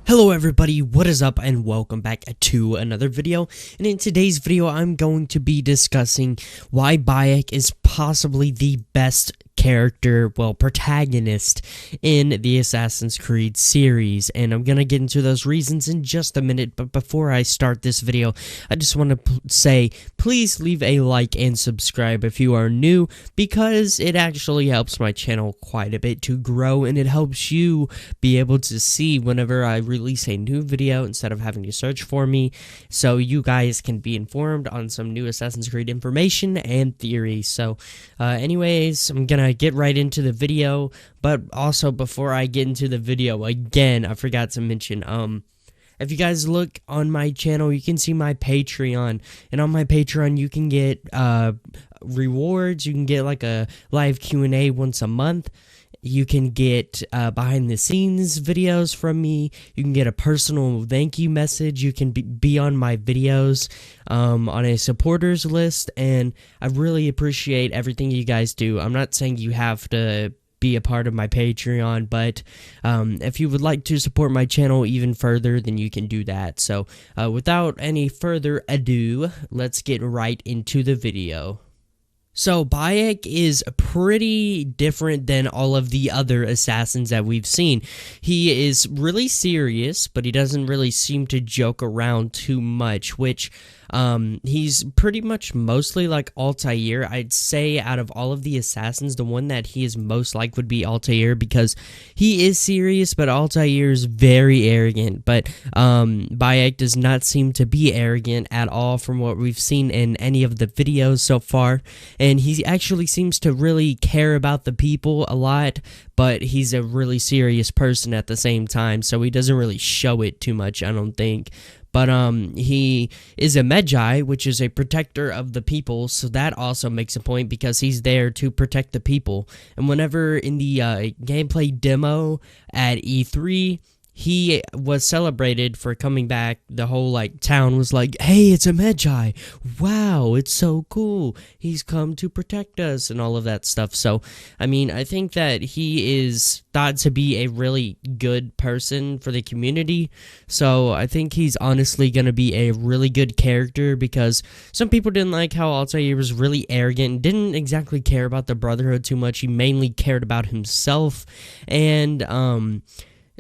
Hello everybody, what is up and welcome back to another video, and in today's video I'm going to be discussing why Bayek is possibly the best character, protagonist in the Assassin's Creed series, and I'm gonna get into those reasons in just a minute. But before I start this video, I just want to say please leave a like and subscribe if you are new, because it actually helps my channel quite a bit to grow, and it helps you be able to see whenever I release a new video instead of having to search for me, so you guys can be informed on some new Assassin's Creed information and theory. So anyways, I'm gonna get right into the video. But also, before I get into the video, again, I forgot to mention, if you guys look on my channel, you can see my Patreon, and on my Patreon you can get rewards. You can get like a live Q&A once a month. You can get behind the scenes videos from me. You can get a personal thank you message. You can be on my videos on a supporters list, and I really appreciate everything you guys do. I'm not saying you have to be a part of my Patreon, but if you would like to support my channel even further, then you can do that. So without any further ado, let's get right into the video. So Bayek is pretty different than all of the other assassins that we've seen. He is really serious, but he doesn't really seem to joke around too much, which he's pretty much mostly like Altair. I'd say out of all of the assassins, the one that he is most like would be Altair, because he is serious, but Altair is very arrogant. But Bayek does not seem to be arrogant at all from what we've seen in any of the videos so far, and he actually seems to really care about the people a lot, but he's a really serious person at the same time, so he doesn't really show it too much, I don't think. But he is a Magi, which is a protector of the people, so that also makes a point because he's there to protect the people. And whenever in the gameplay demo at E3, he was celebrated for coming back, the whole town was like, hey, it's a Magi, wow, it's so cool, he's come to protect us, and all of that stuff. So I mean, I think that he is thought to be a really good person for the community, so I think he's honestly gonna be a really good character, because some people didn't like how Altair was really arrogant and didn't exactly care about the Brotherhood too much. He mainly cared about himself, and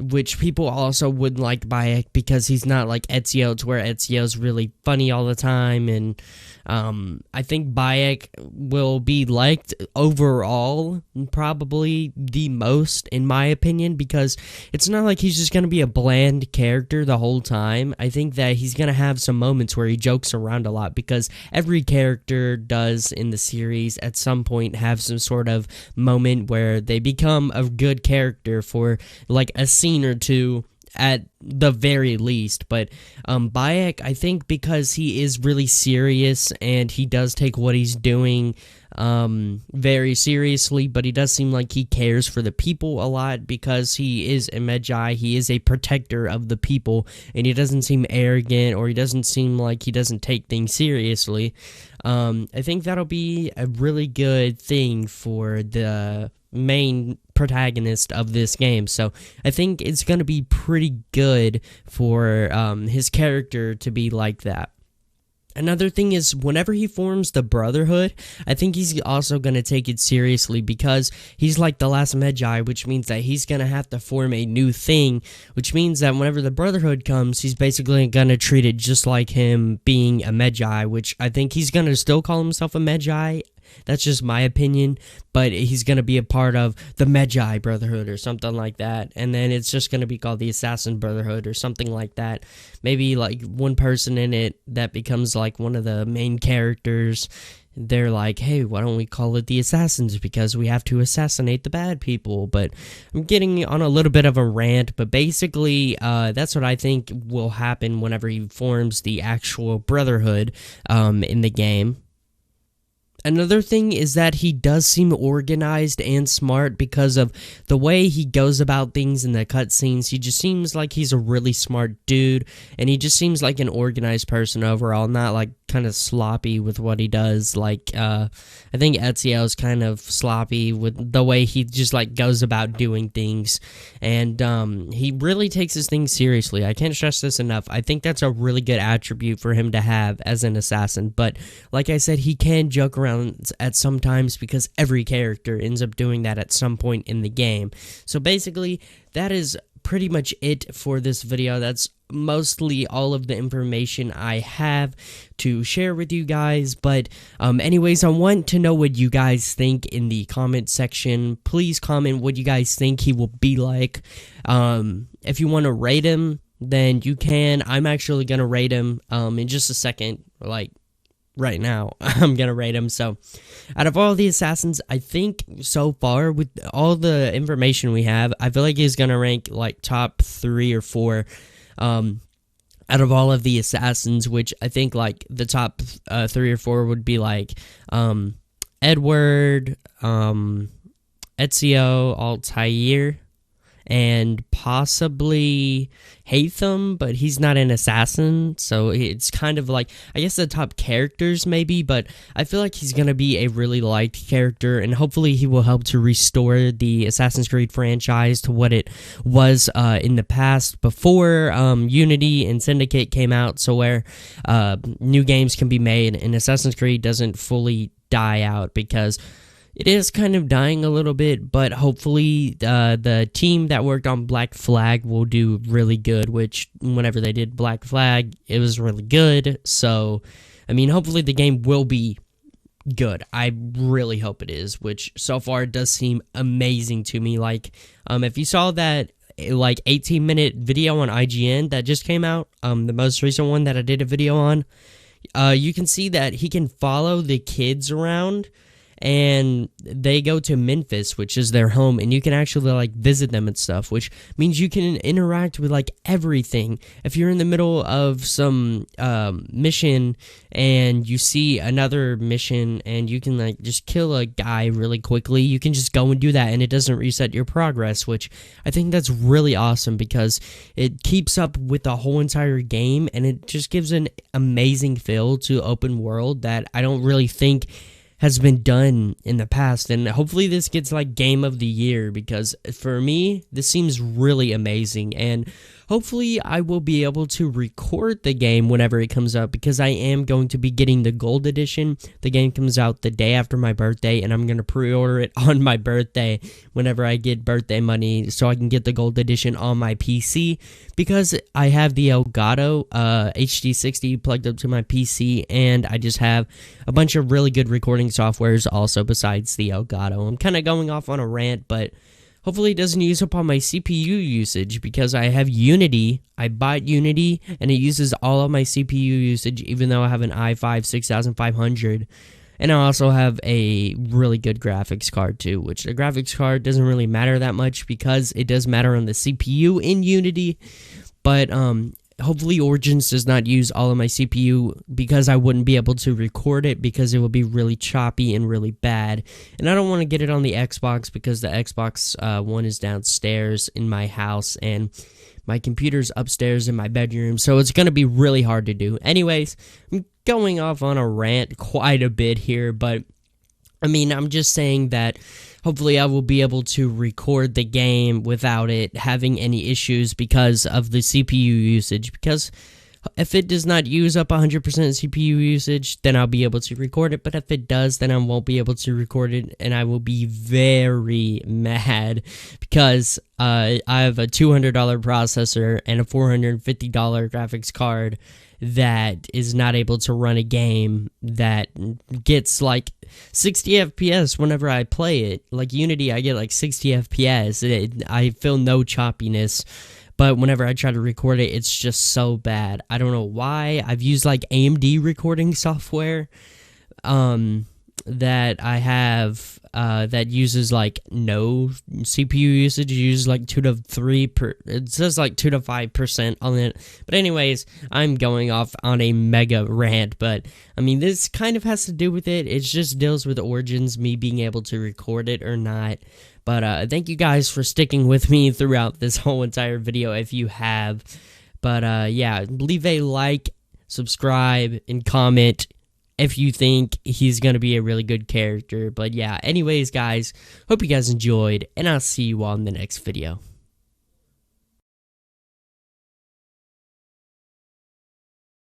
which people also wouldn't like Bayek because he's not like Ezio, to where Ezio's really funny all the time. And I think Bayek will be liked overall, probably the most, in my opinion, because it's not like he's just going to be a bland character the whole time. I think that he's going to have some moments where he jokes around a lot, because every character does in the series at some point have some sort of moment where they become a good character for like a scene or two at the very least. But Bayek, I think because he is really serious and he does take what he's doing very seriously, but he does seem like he cares for the people a lot, because he is a Magi, he is a protector of the people, and he doesn't seem arrogant, or he doesn't seem like he doesn't take things seriously. I think that'll be a really good thing for the main protagonist of this game, so I think it's going to be pretty good for his character to be like that. Another thing is, whenever he forms the Brotherhood, I think he's also going to take it seriously, because he's like the last Magi, which means that he's going to have to form a new thing, which means that whenever the Brotherhood comes, he's basically going to treat it just like him being a Magi, which I think he's going to still call himself a Magi. That's just my opinion, but he's going to be a part of the Magi Brotherhood or something like that, and then it's just going to be called the Assassin Brotherhood or something like that. Maybe like one person in it that becomes like one of the main characters, they're like, hey, why don't we call it the Assassins, because we have to assassinate the bad people. But I'm getting on a little bit of a rant, but basically that's what I think will happen whenever he forms the actual Brotherhood in the game. Another thing is that he does seem organized and smart because of the way he goes about things in the cutscenes. He just seems like he's a really smart dude, and he just seems like an organized person overall, not like kind of sloppy with what he does. Like, I think Ezio's kind of sloppy with the way he just, like, goes about doing things. And he really takes his things seriously. I can't stress this enough. I think that's a really good attribute for him to have as an assassin. But, like I said, he can joke around at some times because every character ends up doing that at some point in the game. So, basically, that is pretty much it for this video. That's mostly all of the information I have to share with you guys. But anyways, I want to know what you guys think in the comment section. Please comment what you guys think he will be like. If you want to rate him, then you can. I'm actually gonna rate him in just a second, like right now. I'm gonna rate him. So out of all the assassins, I think so far with all the information we have, I feel like he's gonna rank like top 3 or 4 out of all of the assassins, which I think like the top 3 or 4 would be like Edward, Ezio, Altair, and possibly Haytham, but he's not an assassin, so it's kind of like, I guess the top characters maybe, but I feel like he's going to be a really liked character, and hopefully he will help to restore the Assassin's Creed franchise to what it was in the past before Unity and Syndicate came out, so where new games can be made and Assassin's Creed doesn't fully die out, because it is kind of dying a little bit, but hopefully the team that worked on Black Flag will do really good, which whenever they did Black Flag, it was really good. So, I mean, hopefully the game will be good. I really hope it is, which so far it does seem amazing to me. Like, if you saw that like 18-minute video on IGN that just came out, the most recent one that I did a video on, you can see that he can follow the kids around, and they go to Memphis, which is their home, and you can actually like visit them and stuff, which means you can interact with like everything. If you're in the middle of some mission and you see another mission and you can like just kill a guy really quickly, you can just go and do that and it doesn't reset your progress, which I think that's really awesome because it keeps up with the whole entire game and it just gives an amazing feel to open world that I don't really think has been done in the past. And hopefully this gets like game of the year, because for me this seems really amazing, and hopefully I will be able to record the game whenever it comes out, because I am going to be getting the gold edition. The game comes out the day after my birthday, and I'm going to pre-order it on my birthday whenever I get birthday money, so I can get the gold edition on my PC, because I have the Elgato HD60 plugged up to my PC, and I just have a bunch of really good recording softwares also besides the Elgato. I'm kind of going off on a rant, but hopefully it doesn't use up all my CPU usage, because I have Unity. I bought Unity, and it uses all of my CPU usage, even though I have an i5 6500. And I also have a really good graphics card too, which the graphics card doesn't really matter that much because it does matter on the CPU in Unity. But hopefully Origins does not use all of my CPU, because I wouldn't be able to record it, because it would be really choppy and really bad. And I don't want to get it on the Xbox, because the Xbox One is downstairs in my house and my computer's upstairs in my bedroom, so it's going to be really hard to do. Anyways, I'm going off on a rant quite a bit here, but I mean, I'm just saying that hopefully I will be able to record the game without it having any issues because of the CPU usage, because if it does not use up 100% CPU usage, then I'll be able to record it, but if it does, then I won't be able to record it, and I will be very mad, because I have a $200 processor and a $450 graphics card that is not able to run a game that gets like 60 FPS whenever I play it. Like Unity, I get like 60 FPS. I feel no choppiness. But whenever I try to record it, it's just so bad. I don't know why. I've used like AMD recording software that I have that uses like no CPU usage. It uses like 2 to 3 it says like 2 to 5% on it. But anyways, I'm going off on a mega rant, but I mean, this kind of has to do with it. It just deals with Origins, me being able to record it or not. But thank you guys for sticking with me throughout this whole entire video if you have. But yeah, leave a like, subscribe, and comment if you think he's going to be a really good character. But yeah, anyways, guys, hope you guys enjoyed, and I'll see you all in the next video.